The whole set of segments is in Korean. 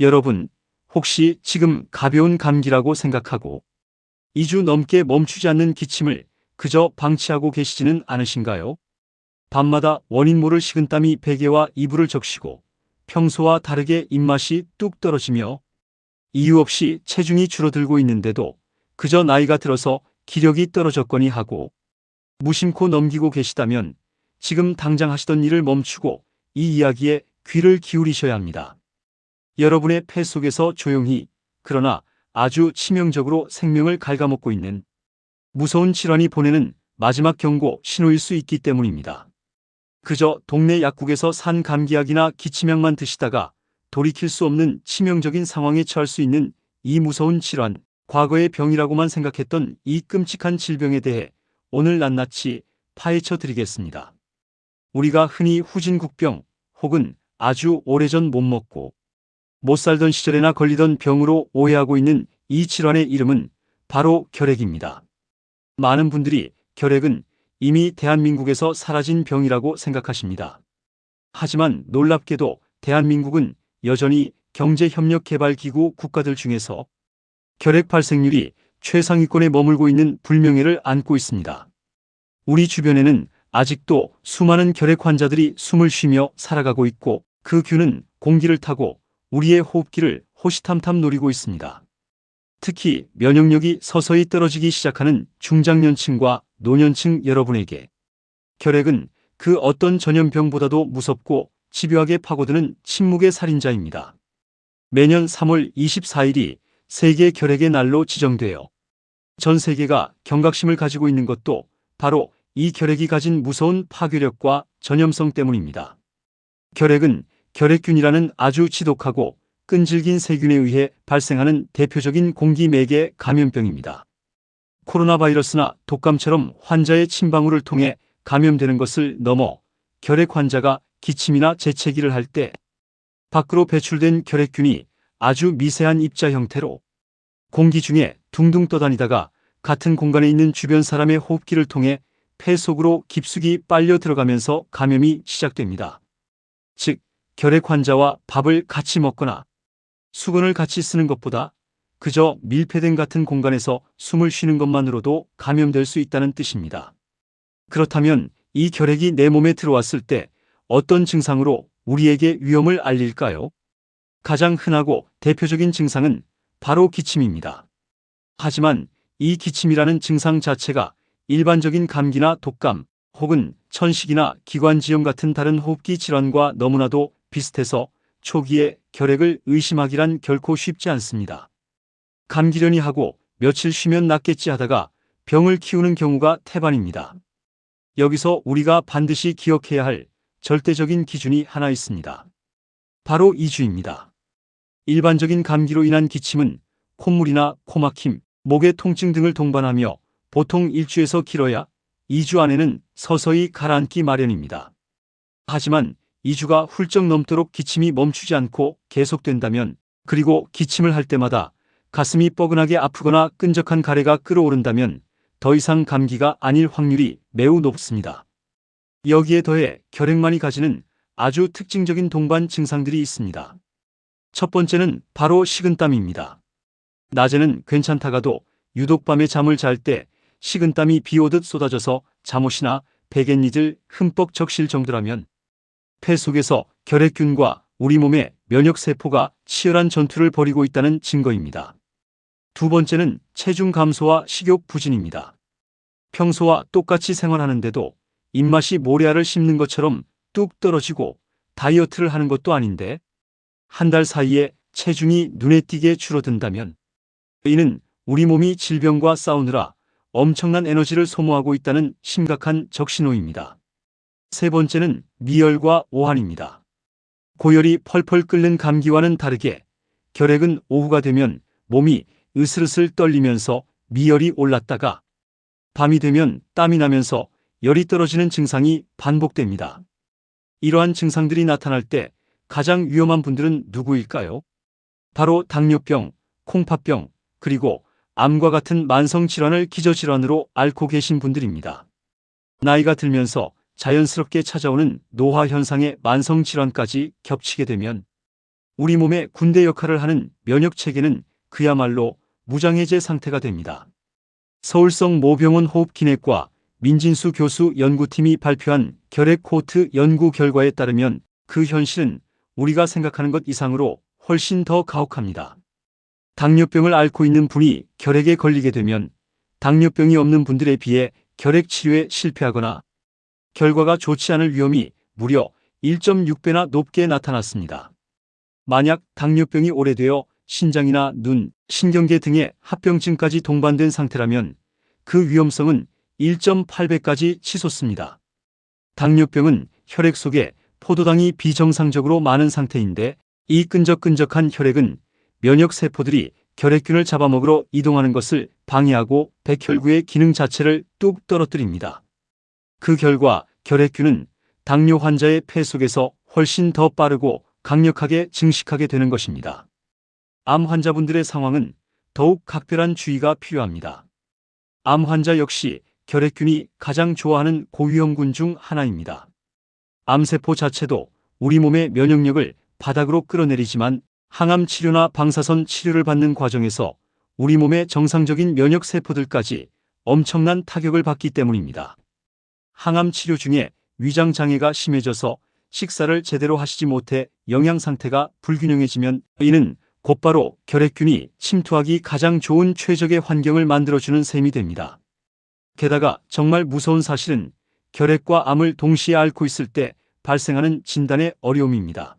여러분, 혹시 지금 가벼운 감기라고 생각하고 2주 넘게 멈추지 않는 기침을 그저 방치하고 계시지는 않으신가요? 밤마다 원인 모를 식은땀이 베개와 이불을 적시고 평소와 다르게 입맛이 뚝 떨어지며 이유 없이 체중이 줄어들고 있는데도 그저 나이가 들어서 기력이 떨어졌거니 하고 무심코 넘기고 계시다면 지금 당장 하시던 일을 멈추고 이 이야기에 귀를 기울이셔야 합니다. 여러분의 폐 속에서 조용히 그러나 아주 치명적으로 생명을 갉아먹고 있는 무서운 질환이 보내는 마지막 경고 신호일 수 있기 때문입니다. 그저 동네 약국에서 산 감기약이나 기침약만 드시다가 돌이킬 수 없는 치명적인 상황에 처할 수 있는 이 무서운 질환, 과거의 병이라고만 생각했던 이 끔찍한 질병에 대해 오늘 낱낱이 파헤쳐 드리겠습니다. 우리가 흔히 후진국병 혹은 아주 오래전 못 먹고 못 살던 시절에나 걸리던 병으로 오해하고 있는 이 질환의 이름은 바로 결핵입니다. 많은 분들이 결핵은 이미 대한민국에서 사라진 병이라고 생각하십니다. 하지만 놀랍게도 대한민국은 여전히 경제협력개발기구 국가들 중에서 결핵 발생률이 최상위권에 머물고 있는 불명예를 안고 있습니다. 우리 주변에는 아직도 수많은 결핵 환자들이 숨을 쉬며 살아가고 있고 그 균은 공기를 타고 우리의 호흡기를 호시탐탐 노리고 있습니다. 특히 면역력이 서서히 떨어지기 시작하는 중장년층과 노년층 여러분에게 결핵은 그 어떤 전염병보다도 무섭고 집요하게 파고드는 침묵의 살인자입니다. 매년 3월 24일이 세계 결핵의 날로 지정되어 전 세계가 경각심을 가지고 있는 것도 바로 이 결핵이 가진 무서운 파괴력과 전염성 때문입니다. 결핵은 결핵균이라는 아주 지독하고 끈질긴 세균에 의해 발생하는 대표적인 공기매개 감염병입니다. 코로나 바이러스나 독감처럼 환자의 침방울을 통해 감염되는 것을 넘어 결핵 환자가 기침이나 재채기를 할 때 밖으로 배출된 결핵균이 아주 미세한 입자 형태로 공기 중에 둥둥 떠다니다가 같은 공간에 있는 주변 사람의 호흡기를 통해 폐 속으로 깊숙이 빨려 들어가면서 감염이 시작됩니다. 즉, 결핵 환자와 밥을 같이 먹거나 수건을 같이 쓰는 것보다 그저 밀폐된 같은 공간에서 숨을 쉬는 것만으로도 감염될 수 있다는 뜻입니다. 그렇다면 이 결핵이 내 몸에 들어왔을 때 어떤 증상으로 우리에게 위험을 알릴까요? 가장 흔하고 대표적인 증상은 바로 기침입니다. 하지만 이 기침이라는 증상 자체가 일반적인 감기나 독감 혹은 천식이나 기관지염 같은 다른 호흡기 질환과 너무나도 비슷해서 초기에 결핵을 의심하기란 결코 쉽지 않습니다. 감기려니 하고 며칠 쉬면 낫겠지 하다가 병을 키우는 경우가 태반입니다. 여기서 우리가 반드시 기억해야 할 절대적인 기준이 하나 있습니다. 바로 2주입니다. 일반적인 감기로 인한 기침은 콧물이나 코막힘, 목의 통증 등을 동반하며 보통 1주에서 길어야 2주 안에는 서서히 가라앉기 마련입니다. 하지만 2주가 훌쩍 넘도록 기침이 멈추지 않고 계속된다면, 그리고 기침을 할 때마다 가슴이 뻐근하게 아프거나 끈적한 가래가 끓어오른다면 더 이상 감기가 아닐 확률이 매우 높습니다. 여기에 더해 결핵만이 가지는 아주 특징적인 동반 증상들이 있습니다. 첫 번째는 바로 식은땀입니다. 낮에는 괜찮다가도 유독 밤에 잠을 잘 때 식은땀이 비 오듯 쏟아져서 잠옷이나 베갯니들 흠뻑 적실 정도라면 폐 속에서 결핵균과 우리 몸의 면역세포가 치열한 전투를 벌이고 있다는 증거입니다. 두 번째는 체중 감소와 식욕 부진입니다. 평소와 똑같이 생활하는데도 입맛이 모래알을 씹는 것처럼 뚝 떨어지고 다이어트를 하는 것도 아닌데 한 달 사이에 체중이 눈에 띄게 줄어든다면 이는 우리 몸이 질병과 싸우느라 엄청난 에너지를 소모하고 있다는 심각한 적신호입니다. 세 번째는 미열과 오한입니다. 고열이 펄펄 끓는 감기와는 다르게 결핵은 오후가 되면 몸이 으슬으슬 떨리면서 미열이 올랐다가 밤이 되면 땀이 나면서 열이 떨어지는 증상이 반복됩니다. 이러한 증상들이 나타날 때 가장 위험한 분들은 누구일까요? 바로 당뇨병, 콩팥병, 그리고 암과 같은 만성질환을 기저질환으로 앓고 계신 분들입니다. 나이가 들면서 자연스럽게 찾아오는 노화 현상의 만성질환까지 겹치게 되면 우리 몸의 군대 역할을 하는 면역 체계는 그야말로 무장해제 상태가 됩니다. 서울성 모병원 호흡기내과 민진수 교수 연구팀이 발표한 결핵 코호트 연구 결과에 따르면 그 현실은 우리가 생각하는 것 이상으로 훨씬 더 가혹합니다. 당뇨병을 앓고 있는 분이 결핵에 걸리게 되면 당뇨병이 없는 분들에 비해 결핵 치료에 실패하거나 결과가 좋지 않을 위험이 무려 1.6배나 높게 나타났습니다. 만약 당뇨병이 오래되어 신장이나 눈, 신경계 등의 합병증까지 동반된 상태라면 그 위험성은 1.8배까지 치솟습니다. 당뇨병은 혈액 속에 포도당이 비정상적으로 많은 상태인데 이 끈적끈적한 혈액은 면역세포들이 결핵균을 잡아먹으러 이동하는 것을 방해하고 백혈구의 기능 자체를 뚝 떨어뜨립니다. 그 결과 결핵균은 당뇨 환자의 폐 속에서 훨씬 더 빠르고 강력하게 증식하게 되는 것입니다. 암 환자분들의 상황은 더욱 각별한 주의가 필요합니다. 암 환자 역시 결핵균이 가장 좋아하는 고위험군 중 하나입니다. 암세포 자체도 우리 몸의 면역력을 바닥으로 끌어내리지만 항암 치료나 방사선 치료를 받는 과정에서 우리 몸의 정상적인 면역 세포들까지 엄청난 타격을 받기 때문입니다. 항암 치료 중에 위장 장애가 심해져서 식사를 제대로 하시지 못해 영양 상태가 불균형해지면 이는 곧바로 결핵균이 침투하기 가장 좋은 최적의 환경을 만들어주는 셈이 됩니다. 게다가 정말 무서운 사실은 결핵과 암을 동시에 앓고 있을 때 발생하는 진단의 어려움입니다.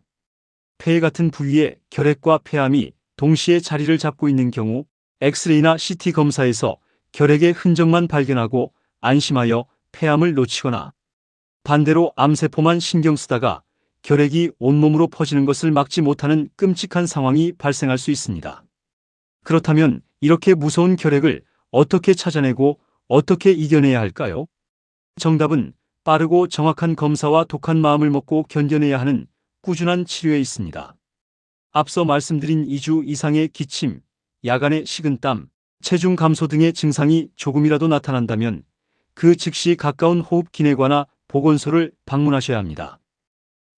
폐 같은 부위에 결핵과 폐암이 동시에 자리를 잡고 있는 경우 엑스레이나 CT 검사에서 결핵의 흔적만 발견하고 안심하여 폐암을 놓치거나 반대로 암세포만 신경 쓰다가 결핵이 온몸으로 퍼지는 것을 막지 못하는 끔찍한 상황이 발생할 수 있습니다. 그렇다면 이렇게 무서운 결핵을 어떻게 찾아내고 어떻게 이겨내야 할까요? 정답은 빠르고 정확한 검사와 독한 마음을 먹고 견뎌내야 하는 꾸준한 치료에 있습니다. 앞서 말씀드린 2주 이상의 기침, 야간의 식은땀, 체중 감소 등의 증상이 조금이라도 나타난다면 그 즉시 가까운 호흡기내과나 보건소를 방문하셔야 합니다.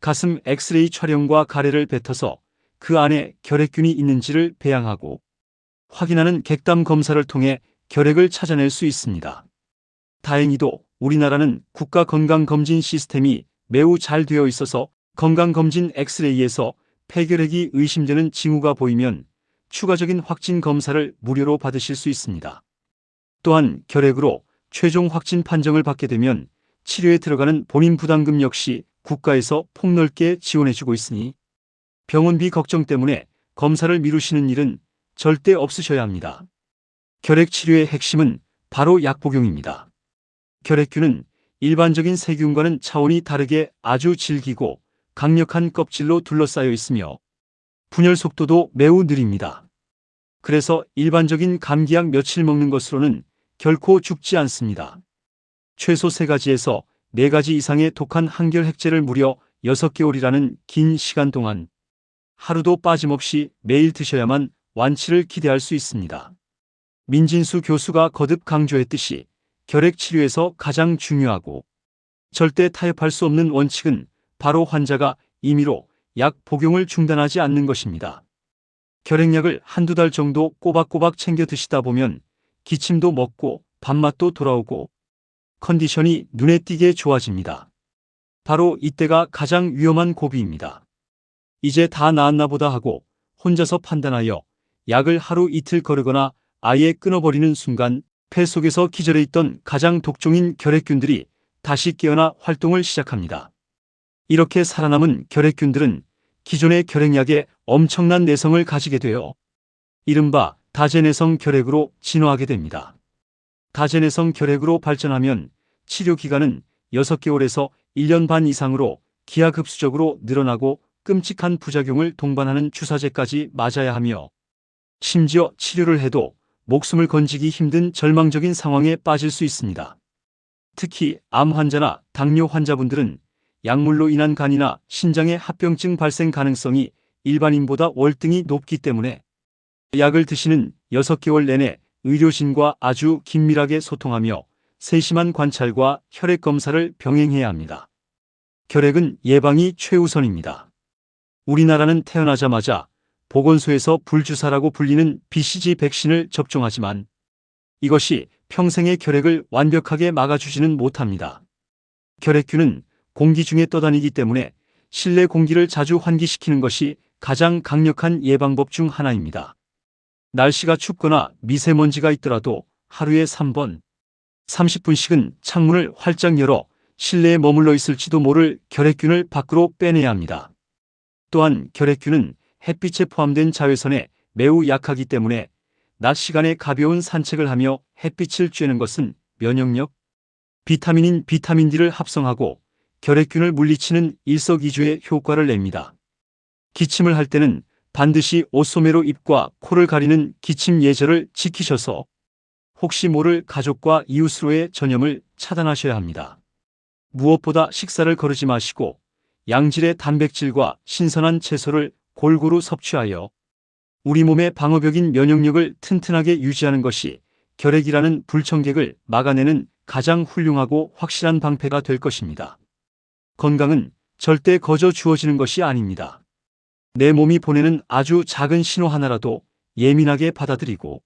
가슴 엑스레이 촬영과 가래를 뱉어서 그 안에 결핵균이 있는지를 배양하고 확인하는 객담 검사를 통해 결핵을 찾아낼 수 있습니다. 다행히도 우리나라는 국가건강검진 시스템이 매우 잘 되어 있어서 건강검진 엑스레이에서 폐결핵이 의심되는 징후가 보이면 추가적인 확진 검사를 무료로 받으실 수 있습니다. 또한 결핵으로 최종 확진 판정을 받게 되면 치료에 들어가는 본인 부담금 역시 국가에서 폭넓게 지원해주고 있으니 병원비 걱정 때문에 검사를 미루시는 일은 절대 없으셔야 합니다. 결핵 치료의 핵심은 바로 약 복용입니다. 결핵균은 일반적인 세균과는 차원이 다르게 아주 질기고 강력한 껍질로 둘러싸여 있으며 분열 속도도 매우 느립니다. 그래서 일반적인 감기약 며칠 먹는 것으로는 결코 죽지 않습니다. 최소 3가지에서 4가지 이상의 독한 한결 핵제를 무려 6개월이라는 긴 시간 동안 하루도 빠짐없이 매일 드셔야만 완치를 기대할 수 있습니다. 민진수 교수가 거듭 강조했듯이 결핵 치료에서 가장 중요하고 절대 타협할 수 없는 원칙은 바로 환자가 임의로 약 복용을 중단하지 않는 것입니다. 결핵약을 한두 달 정도 꼬박꼬박 챙겨 드시다 보면 기침도 먹고 밥맛도 돌아오고 컨디션이 눈에 띄게 좋아집니다. 바로 이때가 가장 위험한 고비입니다. 이제 다 나았나 보다 하고 혼자서 판단하여 약을 하루 이틀 거르거나 아예 끊어버리는 순간 폐 속에서 기절해 있던 가장 독종인 결핵균들이 다시 깨어나 활동을 시작합니다. 이렇게 살아남은 결핵균들은 기존의 결핵약에 엄청난 내성을 가지게 되어 이른바 다제내성 결핵으로 진화하게 됩니다. 다제내성 결핵으로 발전하면 치료 기간은 6개월에서 1년 반 이상으로 기하급수적으로 늘어나고 끔찍한 부작용을 동반하는 주사제까지 맞아야 하며 심지어 치료를 해도 목숨을 건지기 힘든 절망적인 상황에 빠질 수 있습니다. 특히 암 환자나 당뇨 환자분들은 약물로 인한 간이나 신장의 합병증 발생 가능성이 일반인보다 월등히 높기 때문에 약을 드시는 6개월 내내 의료진과 아주 긴밀하게 소통하며 세심한 관찰과 혈액 검사를 병행해야 합니다. 결핵은 예방이 최우선입니다. 우리나라는 태어나자마자 보건소에서 불주사라고 불리는 BCG 백신을 접종하지만 이것이 평생의 결핵을 완벽하게 막아주지는 못합니다. 결핵균은 공기 중에 떠다니기 때문에 실내 공기를 자주 환기시키는 것이 가장 강력한 예방법 중 하나입니다. 날씨가 춥거나 미세먼지가 있더라도 하루에 3번, 30분씩은 창문을 활짝 열어 실내에 머물러 있을지도 모를 결핵균을 밖으로 빼내야 합니다. 또한 결핵균은 햇빛에 포함된 자외선에 매우 약하기 때문에 낮 시간에 가벼운 산책을 하며 햇빛을 쬐는 것은 면역력, 비타민인 비타민 D를 합성하고 결핵균을 물리치는 일석이조의 효과를 냅니다. 기침을 할 때는 반드시 옷소매로 입과 코를 가리는 기침 예절을 지키셔서 혹시 모를 가족과 이웃으로의 전염을 차단하셔야 합니다. 무엇보다 식사를 거르지 마시고 양질의 단백질과 신선한 채소를 골고루 섭취하여 우리 몸의 방어벽인 면역력을 튼튼하게 유지하는 것이 결핵이라는 불청객을 막아내는 가장 훌륭하고 확실한 방패가 될 것입니다. 건강은 절대 거저 주어지는 것이 아닙니다. 내 몸이 보내는 아주 작은 신호 하나라도 예민하게 받아들이고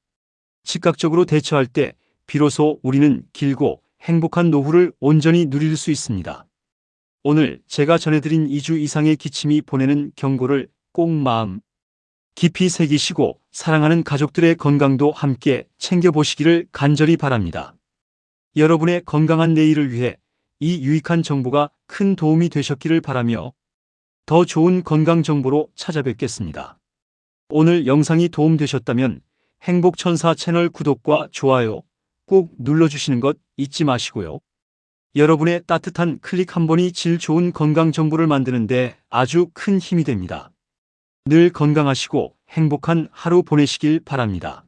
즉각적으로 대처할 때 비로소 우리는 길고 행복한 노후를 온전히 누릴 수 있습니다. 오늘 제가 전해드린 2주 이상의 기침이 보내는 경고를 꼭 마음 깊이 새기시고 사랑하는 가족들의 건강도 함께 챙겨보시기를 간절히 바랍니다. 여러분의 건강한 내일을 위해 이 유익한 정보가 큰 도움이 되셨기를 바라며 더 좋은 건강 정보로 찾아뵙겠습니다. 오늘 영상이 도움되셨다면 행복천사 채널 구독과 좋아요 꼭 눌러주시는 것 잊지 마시고요. 여러분의 따뜻한 클릭 한 번이 질 좋은 건강 정보를 만드는 데 아주 큰 힘이 됩니다. 늘 건강하시고 행복한 하루 보내시길 바랍니다.